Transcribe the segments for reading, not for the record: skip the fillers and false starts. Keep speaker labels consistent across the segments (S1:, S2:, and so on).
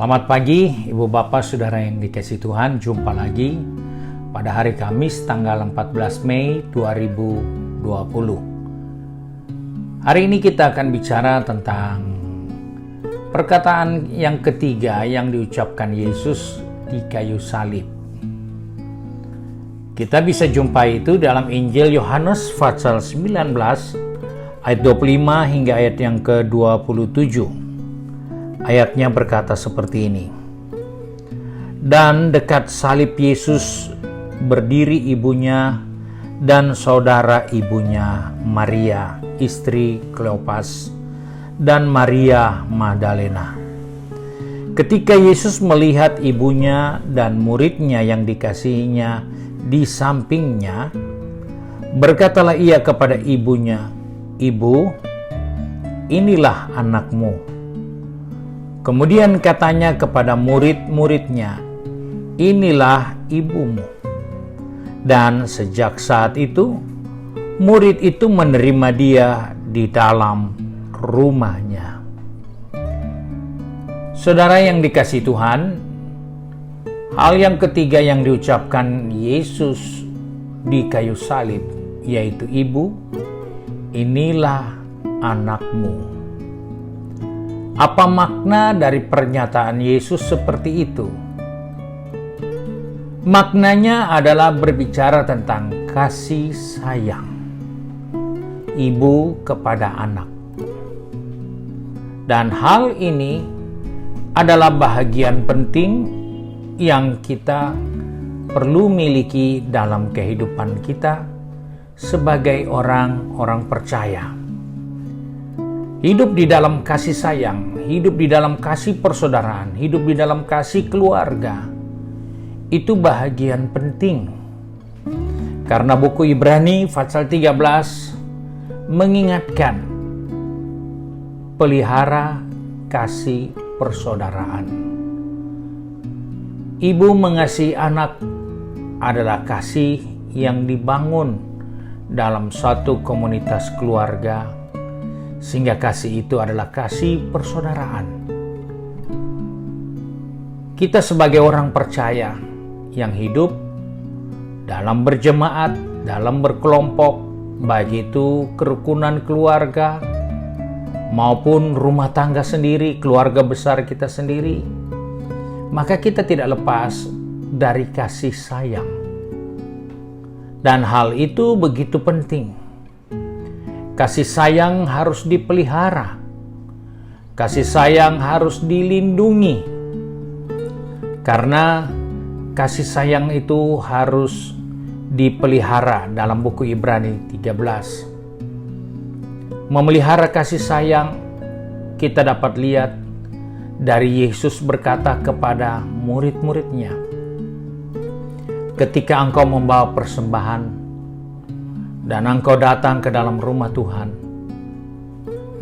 S1: Selamat pagi, Ibu Bapak Saudara yang dikasihi Tuhan. Jumpa lagi pada hari Kamis tanggal 14 Mei 2020. Hari ini kita akan bicara tentang perkataan yang ketiga yang diucapkan Yesus di kayu salib. Kita bisa jumpai itu dalam Injil Yohanes pasal 19 ayat 25 hingga ayat yang ke-27. Ayatnya berkata seperti ini. Dan dekat salib Yesus berdiri ibunya dan saudara ibunya Maria, istri Kleopas, dan Maria Magdalena. Ketika Yesus melihat ibunya dan muridnya yang dikasihinya di sampingnya, berkatalah ia kepada ibunya, "Ibu, inilah anakmu." Kemudian katanya kepada murid-muridnya, "Inilah ibumu." Dan sejak saat itu, murid itu menerima dia di dalam rumahnya. Saudara yang dikasihi Tuhan, hal yang ketiga yang diucapkan Yesus di kayu salib, yaitu "Ibu, inilah anakmu." Apa makna dari pernyataan Yesus seperti itu? Maknanya adalah berbicara tentang kasih sayang ibu kepada anak. Dan hal ini adalah bahagian penting yang kita perlu miliki dalam kehidupan kita sebagai orang-orang percaya. Hidup di dalam kasih sayang, hidup di dalam kasih persaudaraan, hidup di dalam kasih keluarga, itu bahagian penting. Karena buku Ibrani pasal 13 mengingatkan, pelihara kasih persaudaraan. Ibu mengasihi anak adalah kasih yang dibangun dalam suatu komunitas keluarga, sehingga kasih itu adalah kasih persaudaraan. Kita sebagai orang percaya yang hidup dalam berjemaat, dalam berkelompok, baik itu kerukunan keluarga maupun rumah tangga sendiri, keluarga besar kita sendiri, maka kita tidak lepas dari kasih sayang. Dan hal itu begitu penting. Kasih sayang harus dipelihara. Kasih sayang harus dilindungi. Karena kasih sayang itu harus dipelihara dalam buku Ibrani 13. Memelihara kasih sayang kita dapat lihat dari Yesus berkata kepada murid-muridnya, "Ketika engkau membawa persembahan dan engkau datang ke dalam rumah Tuhan,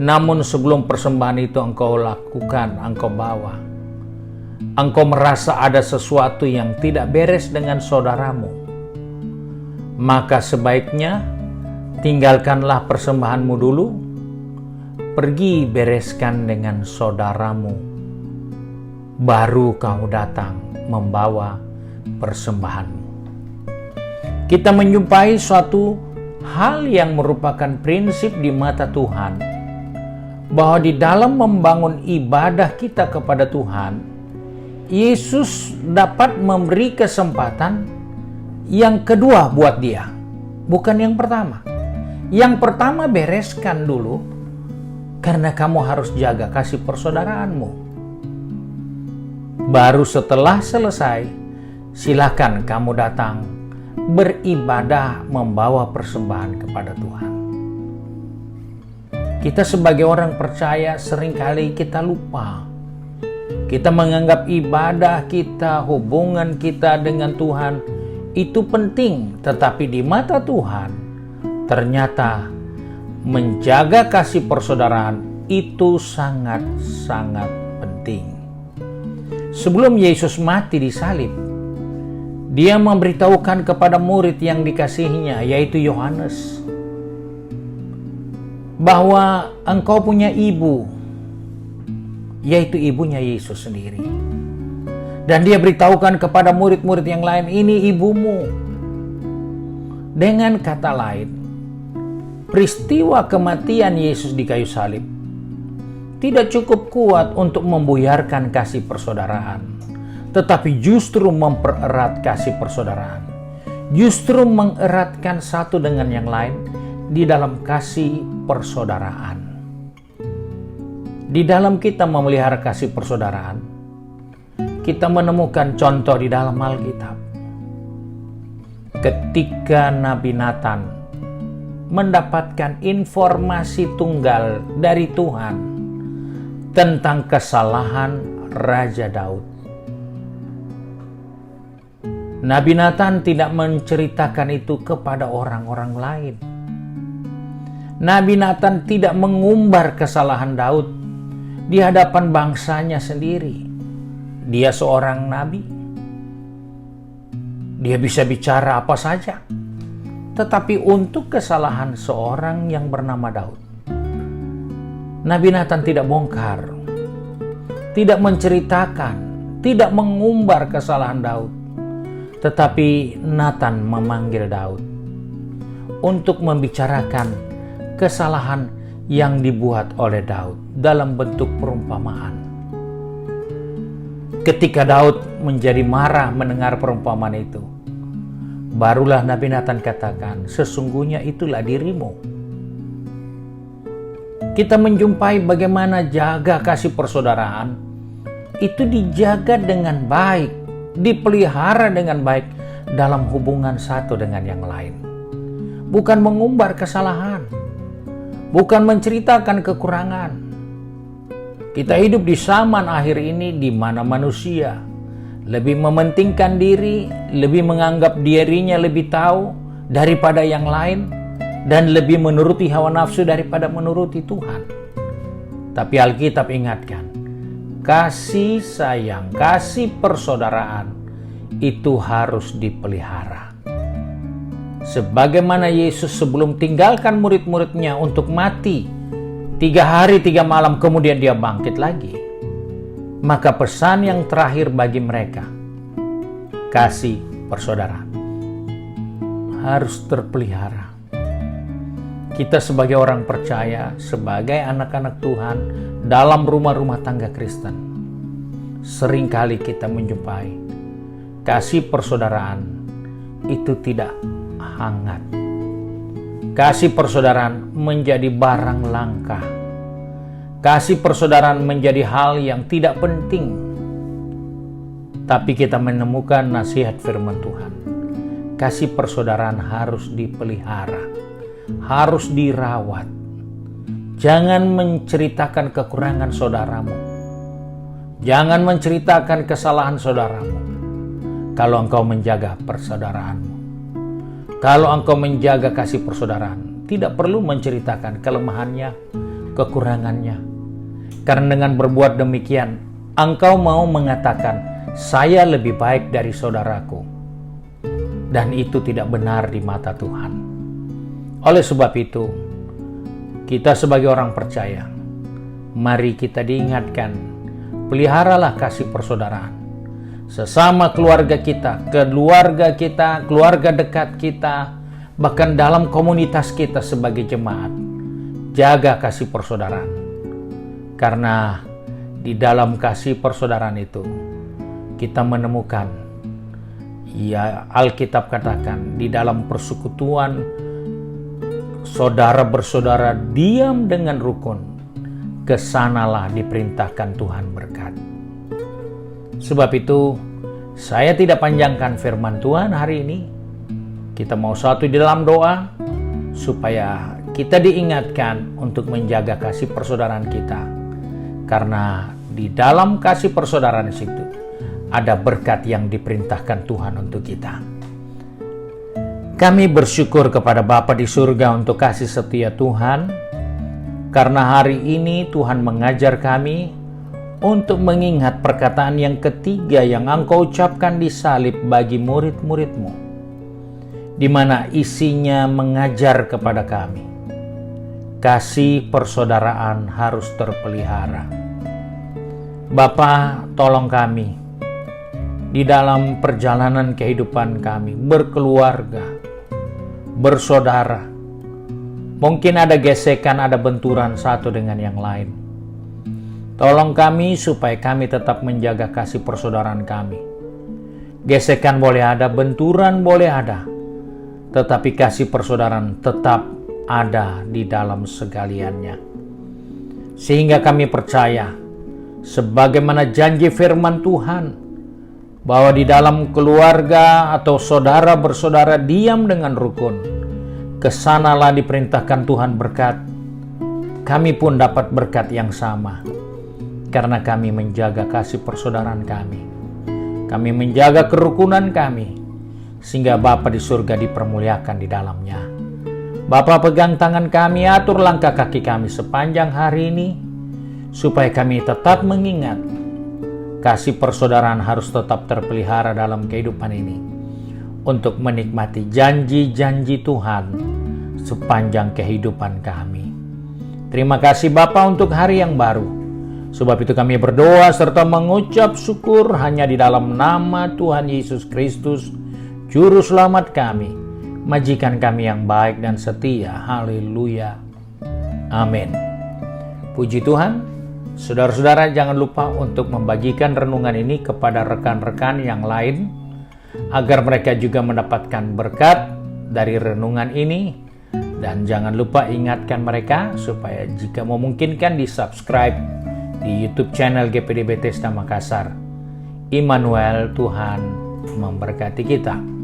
S1: namun sebelum persembahan itu engkau lakukan, engkau bawa, engkau merasa ada sesuatu yang tidak beres dengan saudaramu, maka sebaiknya tinggalkanlah persembahanmu dulu, pergi bereskan dengan saudaramu, baru kau datang membawa persembahanmu." Kita menjumpai suatu hal yang merupakan prinsip di mata Tuhan, bahwa di dalam membangun ibadah kita kepada Tuhan, Yesus dapat memberi kesempatan yang kedua buat dia, bukan yang pertama. Yang pertama, bereskan dulu, karena kamu harus jaga kasih persaudaraanmu. Baru setelah selesai, silakan kamu datang beribadah, membawa persembahan kepada Tuhan. Kita sebagai orang percaya seringkali kita lupa. Kita menganggap ibadah kita, hubungan kita dengan Tuhan itu penting, tetapi di mata Tuhan ternyata menjaga kasih persaudaraan itu sangat-sangat penting. Sebelum Yesus mati di salib, Dia memberitahukan kepada murid yang dikasihinya, yaitu Yohanes, bahwa engkau punya ibu yaitu ibunya Yesus sendiri. Dan dia beritahukan kepada murid-murid yang lain, ini ibumu. Dengan kata lain, peristiwa kematian Yesus di kayu salib tidak cukup kuat untuk membuyarkan kasih persaudaraan, tetapi justru mempererat kasih persaudaraan. Justru mengeratkan satu dengan yang lain di dalam kasih persaudaraan. Di dalam kita memelihara kasih persaudaraan, kita menemukan contoh di dalam Alkitab. Ketika Nabi Nathan mendapatkan informasi tunggal dari Tuhan tentang kesalahan Raja Daud, Nabi Nathan tidak menceritakan itu kepada orang-orang lain. Nabi Nathan tidak mengumbar kesalahan Daud di hadapan bangsanya sendiri. Dia seorang nabi. Dia bisa bicara apa saja. Tetapi untuk kesalahan seorang yang bernama Daud, Nabi Nathan tidak bongkar, tidak menceritakan, tidak mengumbar kesalahan Daud. Tetapi Nathan memanggil Daud untuk membicarakan kesalahan yang dibuat oleh Daud dalam bentuk perumpamaan. Ketika Daud menjadi marah mendengar perumpamaan itu, barulah Nabi Nathan katakan, sesungguhnya itulah dirimu. Kita menjumpai bagaimana jaga kasih persaudaraan itu dijaga dengan baik, dipelihara dengan baik dalam hubungan satu dengan yang lain. Bukan mengumbar kesalahan, bukan menceritakan kekurangan. Kita hidup di zaman akhir ini di mana manusia lebih mementingkan diri, lebih menganggap dirinya lebih tahu daripada yang lain, dan lebih menuruti hawa nafsu daripada menuruti Tuhan. Tapi Alkitab ingatkan, kasih sayang, kasih persaudaraan itu harus dipelihara. Sebagaimana Yesus sebelum tinggalkan murid-muridnya untuk mati 3 hari 3 malam kemudian dia bangkit lagi, maka pesan yang terakhir bagi mereka, kasih persaudaraan harus terpelihara. Kita sebagai orang percaya, sebagai anak-anak Tuhan dalam rumah-rumah tangga Kristen, seringkali kita menjumpai kasih persaudaraan itu tidak hangat. Kasih persaudaraan menjadi barang langka. Kasih persaudaraan menjadi hal yang tidak penting. Tapi kita menemukan nasihat firman Tuhan. Kasih persaudaraan harus dipelihara, harus dirawat. Jangan menceritakan kekurangan saudaramu. Jangan menceritakan kesalahan saudaramu. Kalau engkau menjaga persaudaraanmu, kalau engkau menjaga kasih persaudaraan, tidak perlu menceritakan kelemahannya, kekurangannya. Karena dengan berbuat demikian, engkau mau mengatakan, saya lebih baik dari saudaraku. Dan itu tidak benar di mata Tuhan. Oleh sebab itu, kita sebagai orang percaya, mari kita diingatkan, peliharalah kasih persaudaraan. Sesama keluarga kita, keluarga dekat kita, bahkan dalam komunitas kita sebagai jemaat, jaga kasih persaudaraan. Karena di dalam kasih persaudaraan itu, kita menemukan, ya Alkitab katakan, di dalam persekutuan, saudara bersaudara diam dengan rukun, kesanalah diperintahkan Tuhan berkat. Sebab itu, saya tidak panjangkan firman Tuhan hari ini. Kita mau satu di dalam doa, supaya kita diingatkan untuk menjaga kasih persaudaraan kita. Karena di dalam kasih persaudaraan itu, ada berkat yang diperintahkan Tuhan untuk kita. Kami bersyukur kepada Bapa di surga untuk kasih setia Tuhan, karena hari ini Tuhan mengajar kami untuk mengingat perkataan yang ketiga yang Engkau ucapkan di salib bagi murid-murid-Mu, di mana isinya mengajar kepada kami, kasih persaudaraan harus terpelihara. Bapa, tolong kami di dalam perjalanan kehidupan kami, berkeluarga, bersaudara. Mungkin ada gesekan, ada benturan satu dengan yang lain. Tolong kami supaya kami tetap menjaga kasih persaudaraan kami. Gesekan boleh ada, benturan boleh ada, tetapi kasih persaudaraan tetap ada di dalam segaliannya. Sehingga kami percaya, sebagaimana janji firman Tuhan, bahwa di dalam keluarga atau saudara bersaudara diam dengan rukun, kesanalah diperintahkan Tuhan berkat. Kami pun dapat berkat yang sama, karena kami menjaga kasih persaudaraan kami. Kami menjaga kerukunan kami, sehingga Bapa di surga dipermuliakan di dalamnya. Bapa, pegang tangan kami, atur langkah kaki kami sepanjang hari ini, supaya kami tetap mengingat kasih persaudaraan harus tetap terpelihara dalam kehidupan ini, untuk menikmati janji-janji Tuhan sepanjang kehidupan kami. Terima kasih Bapa untuk hari yang baru. Sebab itu kami berdoa serta mengucap syukur hanya di dalam nama Tuhan Yesus Kristus, Juru Selamat kami, majikan kami yang baik dan setia. Haleluya. Amin. Puji Tuhan. Saudara-saudara, jangan lupa untuk membagikan renungan ini kepada rekan-rekan yang lain, agar mereka juga mendapatkan berkat dari renungan ini. Dan jangan lupa ingatkan mereka supaya jika memungkinkan di-subscribe di YouTube channel GPD Bethesda Makassar. Immanuel, Tuhan memberkati kita.